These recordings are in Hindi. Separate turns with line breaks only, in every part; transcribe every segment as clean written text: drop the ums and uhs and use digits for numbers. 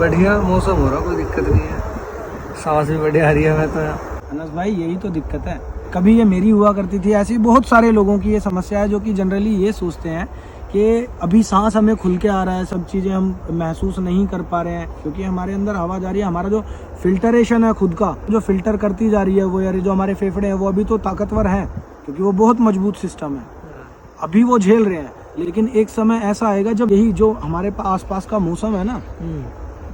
बढ़िया मौसम हो रहा, कोई दिक्कत नहीं है, सांस भी बढ़िया आ रही है। मैं तो
अनस भाई यही तो दिक्कत है, कभी ये मेरी हुआ करती थी, ऐसी बहुत सारे लोगों की ये समस्या है जो कि जनरली ये सोचते हैं कि अभी सांस हमें खुल के आ रहा है, सब चीज़ें हम महसूस नहीं कर पा रहे हैं क्योंकि हमारे अंदर हवा जा रही है। हमारा जो फिल्टरेशन है खुद का, जो फिल्टर करती जा रही है वो, यार जो हमारे फेफड़े हैं वो अभी तो ताकतवर हैं क्योंकि वो बहुत मजबूत सिस्टम है, अभी वो झेल रहे हैं। लेकिन एक समय ऐसा आएगा जब यही जो हमारे आसपास का मौसम है ना,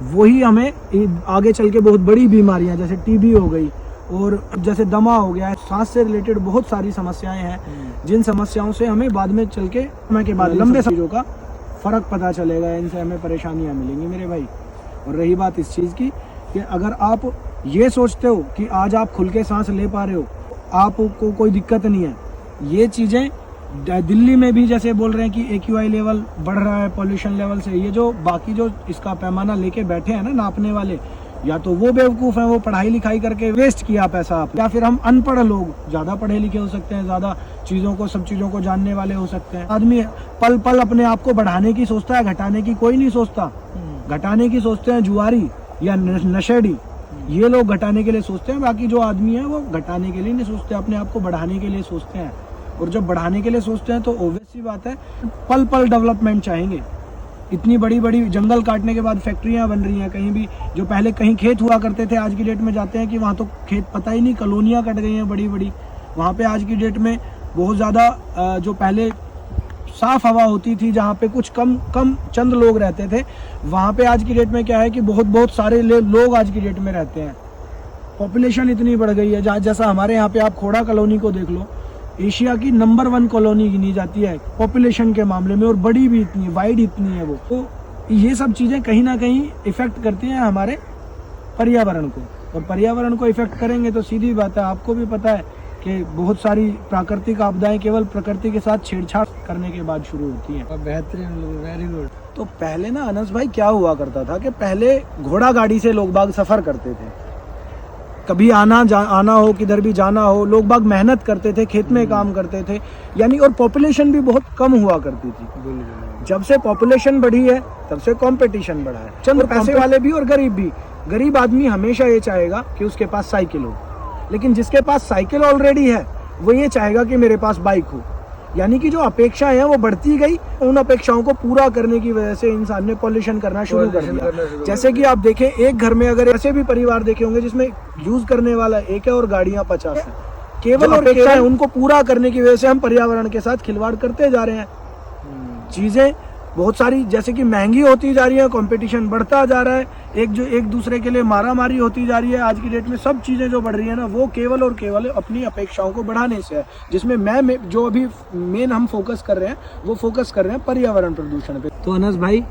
वही हमें आगे चल के बहुत बड़ी बीमारियां जैसे टीबी हो गई और जैसे दमा हो गया है, सांस से रिलेटेड बहुत सारी समस्याएं हैं जिन समस्याओं से हमें बाद में चल के समय के बाद लंबे चीज़ों का फर्क पता चलेगा, इनसे हमें परेशानियां मिलेंगी मेरे भाई। और रही बात इस चीज़ की कि अगर आप ये सोचते हो कि आज आप खुल के सांस ले पा रहे हो, आपको कोई दिक्कत नहीं है, ये चीज़ें दिल्ली में भी जैसे बोल रहे हैं कि AQI लेवल बढ़ रहा है पॉल्यूशन लेवल से, ये जो बाकी जो इसका पैमाना लेके बैठे हैं ना नापने वाले, या तो वो बेवकूफ़ हैं, वो पढ़ाई लिखाई करके वेस्ट किया पैसा आपने, या फिर हम अनपढ़ लोग ज़्यादा पढ़े लिखे हो सकते हैं, ज़्यादा चीज़ों को सब चीज़ों को जानने वाले हो सकते हैं। आदमी पल पल अपने आप को बढ़ाने की सोचता है, घटाने की कोई नहीं सोचता। घटाने की सोचते हैं जुआरी या नशेड़ी, ये लोग घटाने के लिए सोचते हैं, बाकी जो आदमी है वो घटाने के लिए नहीं सोचते, अपने आप को बढ़ाने के लिए सोचते हैं। और जब बढ़ाने के लिए सोचते हैं तो ऑब्वियस सी बात है पल पल डेवलपमेंट चाहेंगे। इतनी बड़ी बड़ी जंगल काटने के बाद फैक्ट्रियां बन रही हैं, कहीं भी जो पहले कहीं खेत हुआ करते थे आज की डेट में जाते हैं कि वहाँ तो खेत पता ही नहीं, कॉलोनियाँ कट गई हैं बड़ी बड़ी। वहाँ पे आज की डेट में बहुत ज़्यादा जो पहले साफ हवा होती थी, जहाँ पे कुछ कम चंद लोग रहते थे, वहाँ पे आज की डेट में क्या है कि बहुत सारे लोग आज की डेट में रहते हैं। पॉपुलेशन इतनी बढ़ गई है, जैसा हमारे यहाँ पे आप खोड़ा कॉलोनी को देख लो, एशिया की नंबर 1 कॉलोनी गिनी जाती है पॉपुलेशन के मामले में, और बड़ी भी इतनी वाइड इतनी है वो। तो ये सब चीज़ें कहीं ना कहीं इफेक्ट करती हैं हमारे पर्यावरण को, और पर्यावरण को इफेक्ट करेंगे तो सीधी बात है, आपको भी पता है कि बहुत सारी प्राकृतिक आपदाएं केवल प्रकृति के साथ छेड़छाड़ करने के बाद शुरू होती हैं।
बेहतरीन, वेरी गुड।
तो पहले ना अनस भाई क्या हुआ करता था कि पहले घोड़ा गाड़ी से लोग बाग सफ़र करते थे, कभी आना हो, किधर भी जाना हो, लोग बाग मेहनत करते थे, खेत में काम करते थे, यानी, और पॉपुलेशन भी बहुत कम हुआ करती थी। जब से पॉपुलेशन बढ़ी है तब से कंपटीशन बढ़ा है, चंद पैसे वाले भी और गरीब भी। गरीब आदमी हमेशा ये चाहेगा कि उसके पास साइकिल हो, लेकिन जिसके पास साइकिल ऑलरेडी है वो ये चाहेगा कि मेरे पास बाइक हो। यानी कि जो अपेक्षाएं हैं वो बढ़ती गई, उन अपेक्षाओं को पूरा करने की वजह से इंसान ने पॉल्यूशन करना शुरू कर दिया। जैसे कि आप देखें, एक घर में अगर ऐसे भी परिवार देखे होंगे जिसमें यूज करने वाला एक है और गाड़ियां 50 है, केवल अपेक्षाएं उनको पूरा करने की वजह से हम पर्यावरण के साथ खिलवाड़ करते जा रहे हैं। चीजें बहुत सारी जैसे कि महंगी होती जा रही है, कंपटीशन बढ़ता जा रहा है, एक दूसरे के लिए मारामारी होती जा रही है। आज की डेट में सब चीजें जो बढ़ रही है ना, वो केवल और केवल अपनी अपेक्षाओं को बढ़ाने से है, जिसमें मैं जो अभी मेन हम फोकस कर रहे हैं वो फोकस कर रहे हैं पर्यावरण प्रदूषण पे। तो अनस भाई,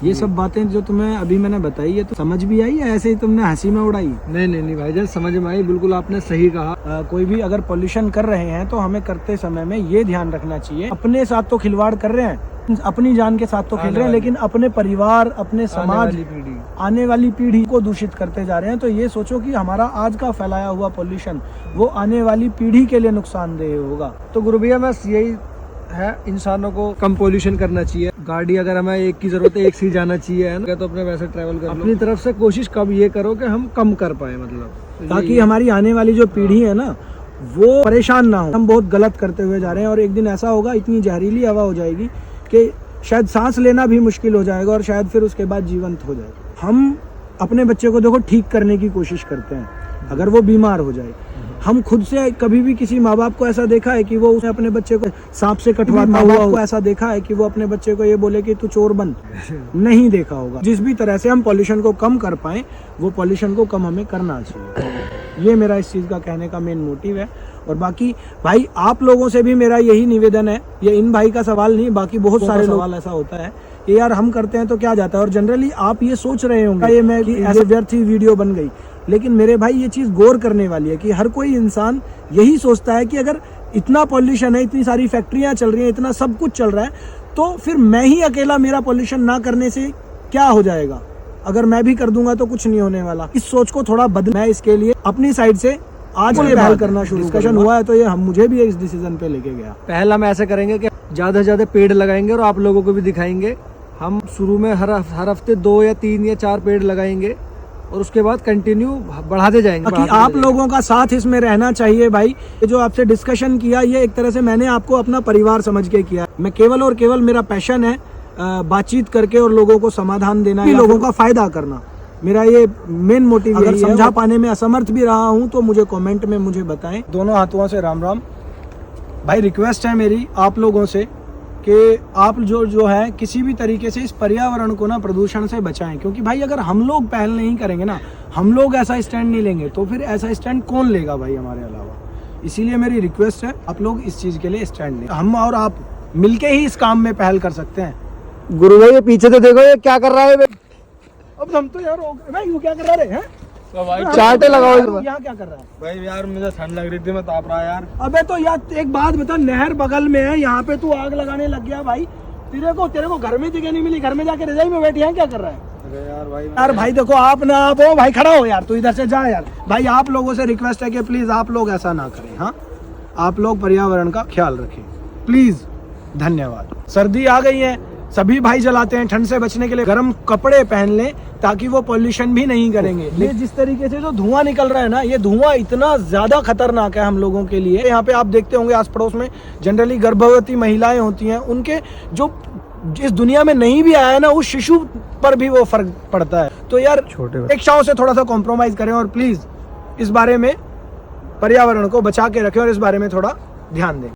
ये सब बातें जो तुम्हें अभी मैंने बताई है तो समझ भी आई या ऐसे ही तुमने हंसी में उड़ाई?
नहीं भाईजान, समझ में आई, बिल्कुल आपने सही कहा।
कोई भी अगर पॉल्यूशन कर रहे हैं तो हमें करते समय में ये ध्यान रखना चाहिए, अपने साथ तो खिलवाड़ कर रहे हैं, अपनी जान के साथ तो खेल रहे हैं, लेकिन अपने परिवार, अपने समाज, आने वाली पीढ़ी को दूषित करते जा रहे हैं। तो ये सोचो कि हमारा आज का फैलाया हुआ पॉल्यूशन वो आने वाली पीढ़ी के लिए नुकसानदेह होगा।
तो गुरु भैया, बस यही है, इंसानों को कम पॉल्यूशन करना चाहिए। गाड़ी अगर हमें एक की जरूरत है, एक से जाना चाहिए, है ना, तो अपने वैसे ट्रैवल कर अपनी तरफ से कोशिश कब ये करो कि हम कम कर पाए, मतलब
ताकि हमारी आने वाली जो पीढ़ी है ना वो परेशान ना हो। हम बहुत गलत करते हुए जा रहे हैं और एक दिन ऐसा होगा, इतनी जहरीली हवा हो जाएगी कि शायद सांस लेना भी मुश्किल हो जाएगा और शायद फिर उसके बाद जीवंत हो जाएगा। हम अपने बच्चे को देखो ठीक करने की कोशिश करते हैं, अगर वो बीमार हो जाए, हम खुद से कभी भी किसी माँ बाप को ऐसा देखा है कि वो उसने अपने बच्चे को सांप से कटवाता हुआ को ऐसा देखा है कि वो अपने बच्चे को ये बोले कि तू चोर बन? नहीं देखा होगा। जिस भी तरह से हम पॉल्यूशन को कम कर पाए वो पॉल्यूशन को कम हमें करना चाहिए, ये मेरा इस चीज़ का कहने का मेन मोटिव है। और बाकी भाई आप लोगों से भी मेरा यही निवेदन है, ये इन भाई का सवाल नहीं, बाकी बहुत सारे सवाल ऐसा होता है कि यार हम करते हैं तो क्या जाता है, और जनरली आप ये सोच रहे होंगे ये मैं ऐसे व्यर्थ ही वीडियो बन गई, लेकिन मेरे भाई ये चीज़ गौर करने वाली है कि हर कोई इंसान यही सोचता है कि अगर इतना पॉल्यूशन है, इतनी सारी फैक्ट्रियां चल रही हैं, इतना सब कुछ चल रहा है, तो फिर मैं ही अकेला मेरा पॉल्यूशन ना करने से क्या हो जाएगा, अगर मैं भी कर दूंगा तो कुछ नहीं होने वाला। इस सोच को थोड़ा बदल, मैं इसके लिए अपनी साइड से आज ये पहल करना शुरू, डिस्कशन हुआ है तो ये मुझे भी इस डिसीजन पे लेके गया।
पहला हम ऐसे करेंगे कि ज्यादा से ज्यादा पेड़ लगाएंगे और आप लोगों को भी दिखाएंगे हम शुरू में हर हफ्ते 2 या 3 या 4 पेड़ लगाएंगे और उसके बाद कंटिन्यू बढ़ाते जाएंगे।
बाकी आप लोगों का साथ इसमें रहना चाहिए भाई। ये जो आपसे डिस्कशन किया, ये एक तरह से मैंने आपको अपना परिवार समझ के किया। मैं केवल और केवल, मेरा पैशन है बातचीत करके और लोगों को समाधान देना, लोगों का फायदा करना। मेरा ये मेन मोटिव है। अगर समझा पाने में असमर्थ भी रहा हूँ तो मुझे कमेंट में मुझे बताएं। दोनों हाथों से राम राम भाई। रिक्वेस्ट है मेरी आप लोगों से कि आप जो है किसी भी तरीके से इस पर्यावरण को ना प्रदूषण से बचाएं, क्योंकि भाई अगर हम लोग पहल नहीं करेंगे ना, हम लोग ऐसा स्टैंड नहीं लेंगे तो फिर ऐसा स्टैंड कौन लेगा भाई हमारे अलावा। इसीलिए मेरी रिक्वेस्ट है आप लोग इस चीज के लिए स्टैंड लें। हम और आप मिलके ही इस काम में पहल कर सकते हैं।
गुरु भाई ये पीछे तो देखो, ये क्या कर रहा है
अब हम तो यार भाई वो क्या कर रहा है?
तो भाई
चार्टे लगाओ इधर।
यहाँ क्या कर रहा है
भाई यार मुझे ठंड लग रही थी, मैं ताप रहा यार।
अबे तो यार एक बात बता, नहर बगल में है, यहाँ पे तू आग लगाने लग गया भाई। तेरे को घर में जगह नहीं मिली, घर में जाके रजाई में बैठी है, क्या कर रहा है?
अरे
यार भाई देखो, आप ना आप हो भाई, खड़ा हो यार, तू इधर से जा यार। भाई आप लोगों से रिक्वेस्ट है कि प्लीज आप लोग ऐसा ना करें। हाँ, आप लोग पर्यावरण का ख्याल रखें प्लीज। धन्यवाद। सर्दी आ गई है, सभी भाई जलाते हैं। ठंड से बचने के लिए गर्म कपड़े पहन लें ताकि वो पॉल्यूशन भी नहीं करेंगे। ये जिस तरीके से जो धुआं निकल रहा है ना, ये धुआं इतना ज्यादा खतरनाक है हम लोगों के लिए। यहाँ पे आप देखते होंगे आस पड़ोस में जनरली गर्भवती महिलाएं होती हैं, उनके जो इस दुनिया में नहीं भी आया है ना, उस शिशु पर भी वो फर्क पड़ता है। तो यार इच्छाओं से थोड़ा सा कॉम्प्रोमाइज करें और प्लीज इस बारे में पर्यावरण को बचा के रखें और इस बारे में थोड़ा ध्यान दें।